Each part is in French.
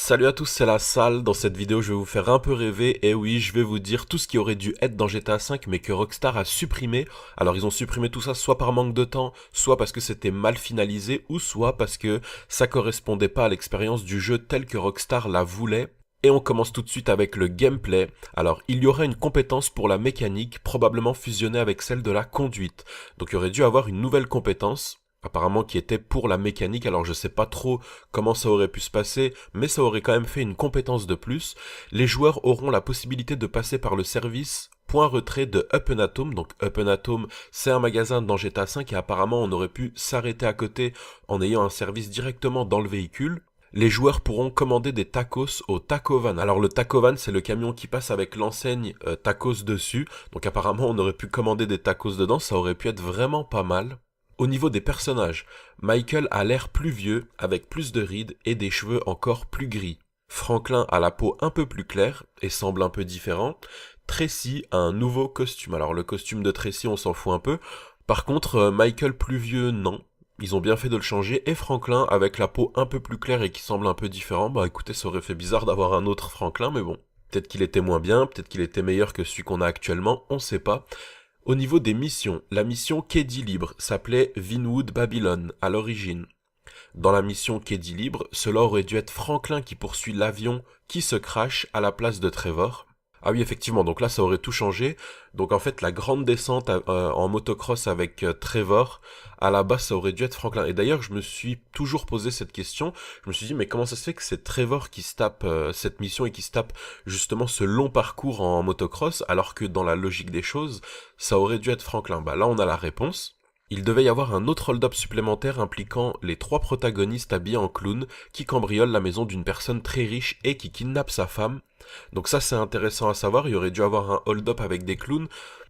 Salut à tous, c'est la salle. Dans cette vidéo, je vais vous faire un peu rêver. Et oui, je vais vous dire tout ce qui aurait dû être dans GTA V, mais que Rockstar a supprimé. Alors, ils ont supprimé tout ça soit par manque de temps, soit parce que c'était mal finalisé, ou soit parce que ça correspondait pas à l'expérience du jeu tel que Rockstar la voulait. Et on commence tout de suite avec le gameplay. Alors, il y aurait une compétence pour la mécanique, probablement fusionnée avec celle de la conduite. Donc, il y aurait dû avoir une nouvelle compétence, apparemment qui était pour la mécanique. Alors, je sais pas trop comment ça aurait pu se passer, mais ça aurait quand même fait une compétence de plus. Les joueurs auront la possibilité de passer par le service point retrait de Up and Atom. Donc Up and Atom, c'est un magasin dans GTA V et apparemment on aurait pu s'arrêter à côté en ayant un service directement dans le véhicule. Les joueurs pourront commander des tacos au Taco Van. Alors le Taco Van, c'est le camion qui passe avec l'enseigne tacos dessus. Donc apparemment on aurait pu commander des tacos dedans, ça aurait pu être vraiment pas mal. Au niveau des personnages, Michael a l'air plus vieux, avec plus de rides et des cheveux encore plus gris. Franklin a la peau un peu plus claire et semble un peu différent. Tracy a un nouveau costume. Alors le costume de Tracy, on s'en fout un peu. Par contre, Michael plus vieux, non. Ils ont bien fait de le changer. Et Franklin avec la peau un peu plus claire et qui semble un peu différent. Bah écoutez, ça aurait fait bizarre d'avoir un autre Franklin, mais bon. Peut-être qu'il était moins bien, peut-être qu'il était meilleur que celui qu'on a actuellement, on sait pas. Au niveau des missions, la mission Quai Libre s'appelait Vinwood Babylon à l'origine. Dans la mission Quai Libre, cela aurait dû être Franklin qui poursuit l'avion qui se crache à la place de Trevor. Ah oui, effectivement, donc là ça aurait tout changé. Donc en fait la grande descente en motocross avec Trevor, à la base ça aurait dû être Franklin. Et d'ailleurs je me suis toujours posé cette question, je me suis dit mais comment ça se fait que c'est Trevor qui se tape cette mission et qui se tape justement ce long parcours en motocross, alors que dans la logique des choses, ça aurait dû être Franklin. Bah là on a la réponse. Il devait y avoir un autre hold-up supplémentaire impliquant les trois protagonistes habillés en clown qui cambriolent la maison d'une personne très riche et qui kidnappe sa femme. Donc ça c'est intéressant à savoir, il y aurait dû avoir un hold-up avec des clowns.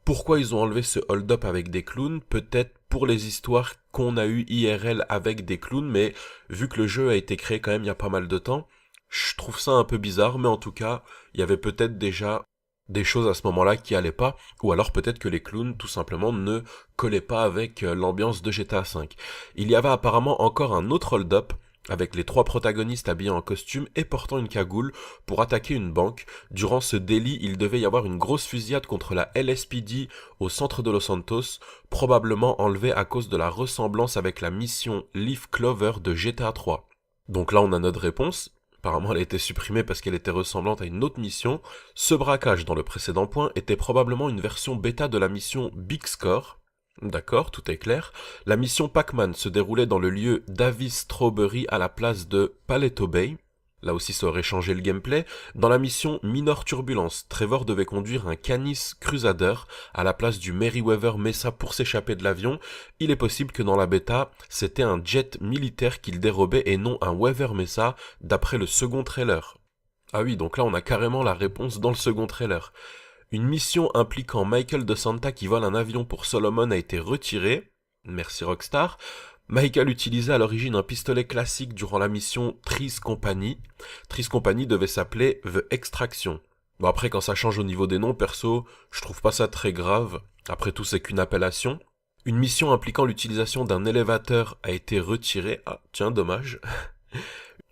Pourquoi ils ont enlevé ce hold-up avec des clowns? Peut-être pour les histoires qu'on a eues IRL avec des clowns, mais vu que le jeu a été créé quand même il y a pas mal de temps, je trouve ça un peu bizarre, mais en tout cas, il y avait peut-être déjà des choses à ce moment-là qui allaient pas, ou alors peut-être que les clowns tout simplement ne collaient pas avec l'ambiance de GTA V. Il y avait apparemment encore un autre hold-up, avec les trois protagonistes habillés en costume et portant une cagoule pour attaquer une banque. Durant ce délit, il devait y avoir une grosse fusillade contre la LSPD au centre de Los Santos, probablement enlevée à cause de la ressemblance avec la mission Leaf Clover de GTA 3. Donc là on a notre réponse. Apparemment, elle a été supprimée parce qu'elle était ressemblante à une autre mission. Ce braquage dans le précédent point était probablement une version bêta de la mission Big Score. D'accord, tout est clair. La mission Pac-Man se déroulait dans le lieu Davis Strawberry à la place de Paleto Bay. Là aussi, ça aurait changé le gameplay. Dans la mission Minor Turbulence, Trevor devait conduire un Canis Crusader à la place du Merryweather Mesa pour s'échapper de l'avion. Il est possible que dans la bêta, c'était un jet militaire qu'il dérobait et non un Weather Mesa, d'après le second trailer. Ah oui, donc là on a carrément la réponse dans le second trailer. Une mission impliquant Michael de Santa qui vole un avion pour Solomon a été retirée. Merci Rockstar. Michael utilisait à l'origine un pistolet classique durant la mission Three's Company. Three's Company devait s'appeler The Extraction. Bon après quand ça change au niveau des noms, perso, je trouve pas ça très grave. Après tout c'est qu'une appellation. Une mission impliquant l'utilisation d'un élévateur a été retirée. Ah tiens, dommage.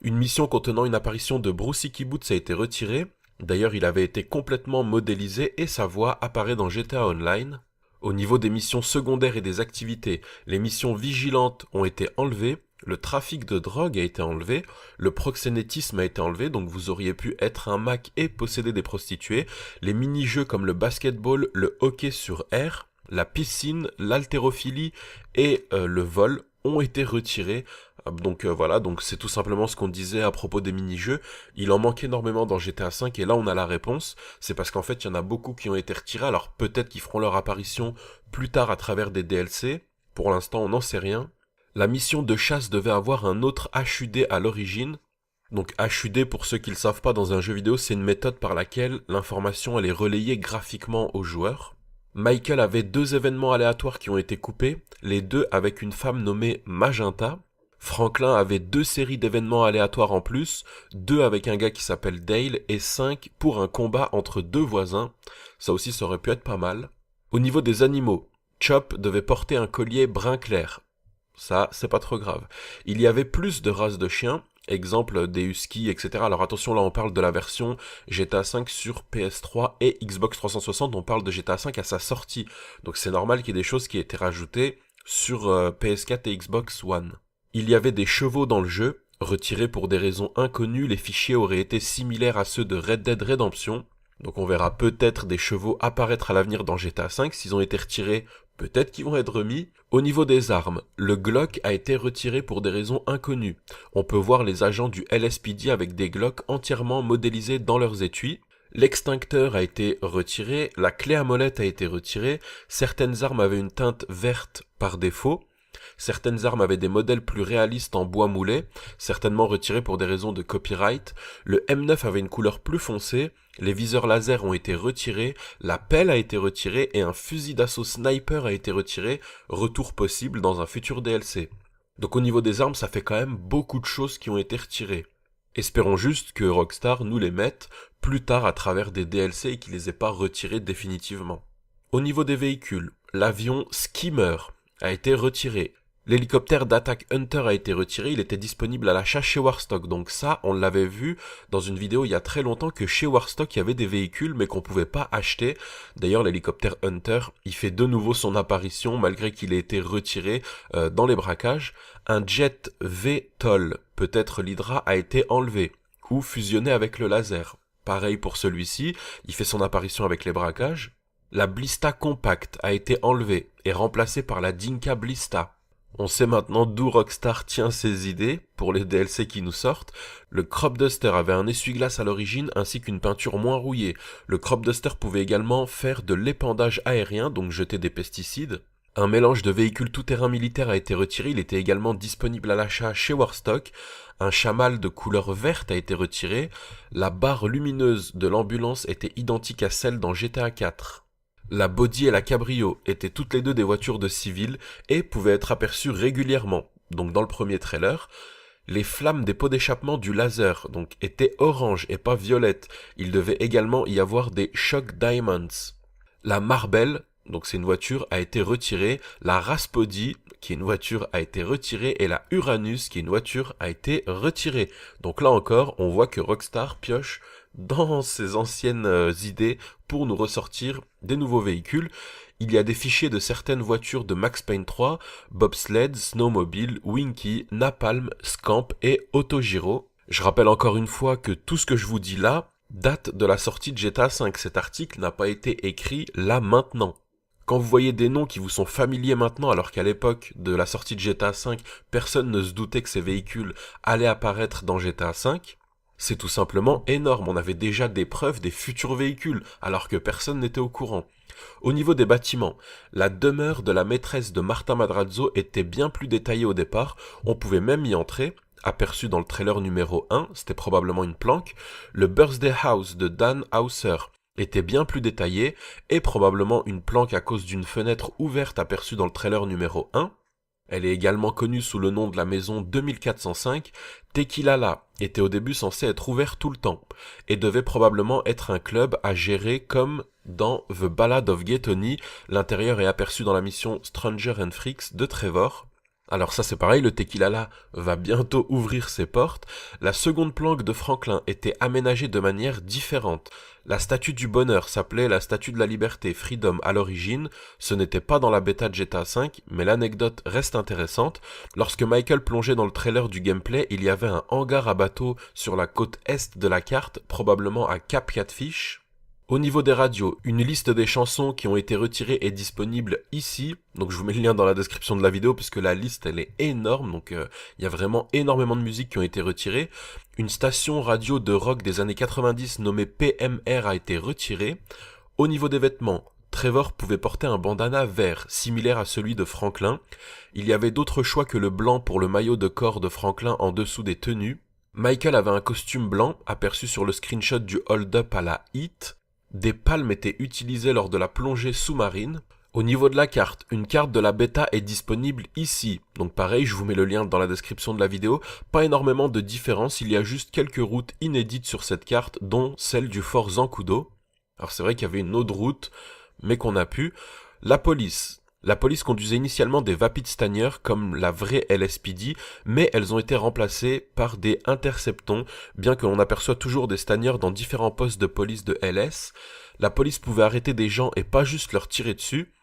Une mission contenant une apparition de Brucey Kibbutz a été retirée. D'ailleurs, il avait été complètement modélisé et sa voix apparaît dans GTA Online. Au niveau des missions secondaires et des activités, les missions vigilantes ont été enlevées, le trafic de drogue a été enlevé, le proxénétisme a été enlevé, donc vous auriez pu être un Mac et posséder des prostituées, les mini-jeux comme le basketball, le hockey sur air, la piscine, l'haltérophilie et le vol ont été retirés. Donc voilà, donc c'est tout simplement ce qu'on disait à propos des mini-jeux. Il en manque énormément dans GTA V et là on a la réponse. C'est parce qu'en fait il y en a beaucoup qui ont été retirés. Alors peut-être qu'ils feront leur apparition plus tard à travers des DLC. Pour l'instant on n'en sait rien. La mission de chasse devait avoir un autre HUD à l'origine. Donc HUD, pour ceux qui ne le savent pas, dans un jeu vidéo, c'est une méthode par laquelle l'information elle est relayée graphiquement aux joueurs. Michael avait deux événements aléatoires qui ont été coupés, les deux avec une femme nommée Magenta. Franklin avait deux séries d'événements aléatoires en plus, deux avec un gars qui s'appelle Dale et 5 pour un combat entre deux voisins. Ça aussi, ça aurait pu être pas mal. Au niveau des animaux, Chop devait porter un collier brun clair. Ça, c'est pas trop grave. Il y avait plus de races de chiens, Exemple des Husky, etc. Alors attention, là on parle de la version GTA 5 sur PS3 et Xbox 360, on parle de GTA 5 à sa sortie. Donc c'est normal qu'il y ait des choses qui aient été rajoutées sur PS4 et Xbox One. Il y avait des chevaux dans le jeu, retirés pour des raisons inconnues, les fichiers auraient été similaires à ceux de Red Dead Redemption. Donc on verra peut-être des chevaux apparaître à l'avenir dans GTA 5, s'ils ont été retirés, peut-être qu'ils vont être remis. Au niveau des armes, le Glock a été retiré pour des raisons inconnues. On peut voir les agents du LSPD avec des Glock entièrement modélisés dans leurs étuis. L'extincteur a été retiré, la clé à molette a été retirée, certaines armes avaient une teinte verte par défaut. Certaines armes avaient des modèles plus réalistes en bois moulé, certainement retirés pour des raisons de copyright. Le M9 avait une couleur plus foncée, les viseurs laser ont été retirés, la pelle a été retirée et un fusil d'assaut sniper a été retiré, retour possible dans un futur DLC. Donc au niveau des armes, ça fait quand même beaucoup de choses qui ont été retirées. Espérons juste que Rockstar nous les mette plus tard à travers des DLC et qu'ils les aient pas retirés définitivement. Au niveau des véhicules, l'avion Skimmer a été retiré. L'hélicoptère d'Attack Hunter a été retiré, il était disponible à l'achat chez Warstock. Donc ça, on l'avait vu dans une vidéo il y a très longtemps que chez Warstock, il y avait des véhicules mais qu'on pouvait pas acheter. D'ailleurs, l'hélicoptère Hunter, il fait de nouveau son apparition malgré qu'il ait été retiré dans les braquages. Un jet VTOL, peut-être l'Hydra, a été enlevé ou fusionné avec le laser. Pareil pour celui-ci, il fait son apparition avec les braquages. La Blista Compact a été enlevée et remplacée par la Dinka Blista. On sait maintenant d'où Rockstar tient ses idées pour les DLC qui nous sortent. Le Crop Duster avait un essuie-glace à l'origine ainsi qu'une peinture moins rouillée. Le Crop Duster pouvait également faire de l'épandage aérien, donc jeter des pesticides. Un mélange de véhicules tout-terrain militaire a été retiré, il était également disponible à l'achat chez Warstock. Un chamal de couleur verte a été retiré. La barre lumineuse de l'ambulance était identique à celle dans GTA 4. La Body et la Cabrio étaient toutes les deux des voitures de civils et pouvaient être aperçues régulièrement. Donc dans le premier trailer, les flammes des pots d'échappement du laser donc étaient oranges et pas violettes. Il devait également y avoir des Shock Diamonds. La Marbelle, donc c'est une voiture, a été retirée. La Raspody, qui est une voiture, a été retirée. Et la Uranus, qui est une voiture, a été retirée. Donc là encore, on voit que Rockstar pioche dans ses anciennes idées pour nous ressortir des nouveaux véhicules. Il y a des fichiers de certaines voitures de Max Payne 3, Bobsled, Snowmobile, Winky, Napalm, Scamp et Autogiro. Je rappelle encore une fois que tout ce que je vous dis là date de la sortie de GTA V. Cet article n'a pas été écrit là maintenant. Quand vous voyez des noms qui vous sont familiers maintenant, alors qu'à l'époque de la sortie de GTA V, personne ne se doutait que ces véhicules allaient apparaître dans GTA V, c'est tout simplement énorme. On avait déjà des preuves des futurs véhicules, alors que personne n'était au courant. Au niveau des bâtiments, la demeure de la maîtresse de Marta Madrazo était bien plus détaillée au départ, on pouvait même y entrer, aperçu dans le trailer numéro 1, c'était probablement une planque. Le Birthday House de Dan Hauser était bien plus détaillé, et probablement une planque à cause d'une fenêtre ouverte aperçue dans le trailer numéro 1. Elle est également connue sous le nom de la maison 2405. Tequilala était au début censé être ouvert tout le temps, et devait probablement être un club à gérer comme dans The Ballad of Gay Tony. L'intérieur est aperçu dans la mission Stranger and Freaks de Trevor. Alors ça c'est pareil, le Tequilala va bientôt ouvrir ses portes. La seconde planque de Franklin était aménagée de manière différente. La statue du bonheur s'appelait la statue de la liberté, Freedom à l'origine. Ce n'était pas dans la bêta de GTA V, mais l'anecdote reste intéressante. Lorsque Michael plongeait dans le trailer du gameplay, il y avait un hangar à bateau sur la côte est de la carte, probablement à Cap Catfish. Au niveau des radios, une liste des chansons qui ont été retirées est disponible ici. Donc je vous mets le lien dans la description de la vidéo puisque la liste elle est énorme. Donc il y a vraiment énormément de musiques qui ont été retirées. Une station radio de rock des années 90 nommée PMR a été retirée. Au niveau des vêtements, Trevor pouvait porter un bandana vert, similaire à celui de Franklin. Il y avait d'autres choix que le blanc pour le maillot de corps de Franklin en dessous des tenues. Michael avait un costume blanc, aperçu sur le screenshot du hold-up à la Heat. Des palmes étaient utilisées lors de la plongée sous-marine. Au niveau de la carte, une carte de la bêta est disponible ici. Donc pareil, je vous mets le lien dans la description de la vidéo. Pas énormément de différence, il y a juste quelques routes inédites sur cette carte, dont celle du fort Zancudo. Alors c'est vrai qu'il y avait une autre route, mais qu'on a pu. La police. La police conduisait initialement des Vapid Stanier comme la vraie LSPD, mais elles ont été remplacées par des interceptons, bien que l'on aperçoit toujours des Stanier dans différents postes de police de LS. La police pouvait arrêter des gens et pas juste leur tirer dessus.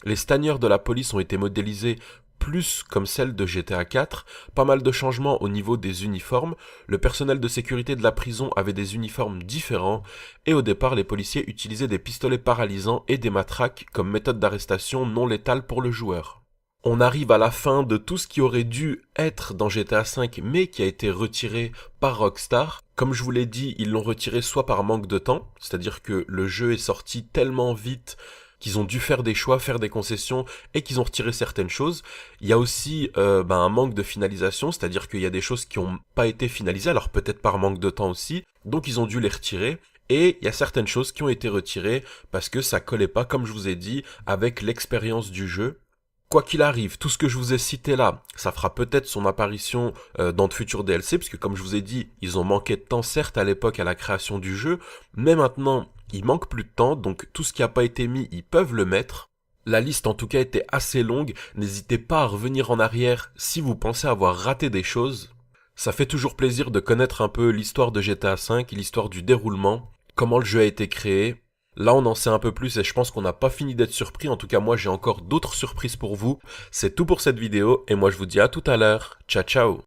Les Stanier de la police ont été modélisés plus comme celles de GTA 4, pas mal de changements au niveau des uniformes, le personnel de sécurité de la prison avait des uniformes différents, et au départ les policiers utilisaient des pistolets paralysants et des matraques comme méthode d'arrestation non létale pour le joueur. On arrive à la fin de tout ce qui aurait dû être dans GTA V mais qui a été retiré par Rockstar. Comme je vous l'ai dit, ils l'ont retiré soit par manque de temps, c'est-à-dire que le jeu est sorti tellement vite qu'ils ont dû faire des choix, faire des concessions et qu'ils ont retiré certaines choses. Il y a aussi un manque de finalisation, c'est-à-dire qu'il y a des choses qui n'ont pas été finalisées, alors peut-être par manque de temps aussi, donc ils ont dû les retirer. Et il y a certaines choses qui ont été retirées parce que ça collait pas, comme je vous ai dit, avec l'expérience du jeu. Quoi qu'il arrive, tout ce que je vous ai cité là, ça fera peut-être son apparition dans de futurs DLC, parce que comme je vous ai dit, ils ont manqué de temps certes à l'époque à la création du jeu, mais maintenant, il manque plus de temps, donc tout ce qui n'a pas été mis, ils peuvent le mettre. La liste en tout cas était assez longue, n'hésitez pas à revenir en arrière si vous pensez avoir raté des choses. Ça fait toujours plaisir de connaître un peu l'histoire de GTA V, l'histoire du déroulement, comment le jeu a été créé. Là, on en sait un peu plus et je pense qu'on n'a pas fini d'être surpris. En tout cas, moi, j'ai encore d'autres surprises pour vous. C'est tout pour cette vidéo et moi, je vous dis à tout à l'heure. Ciao, ciao.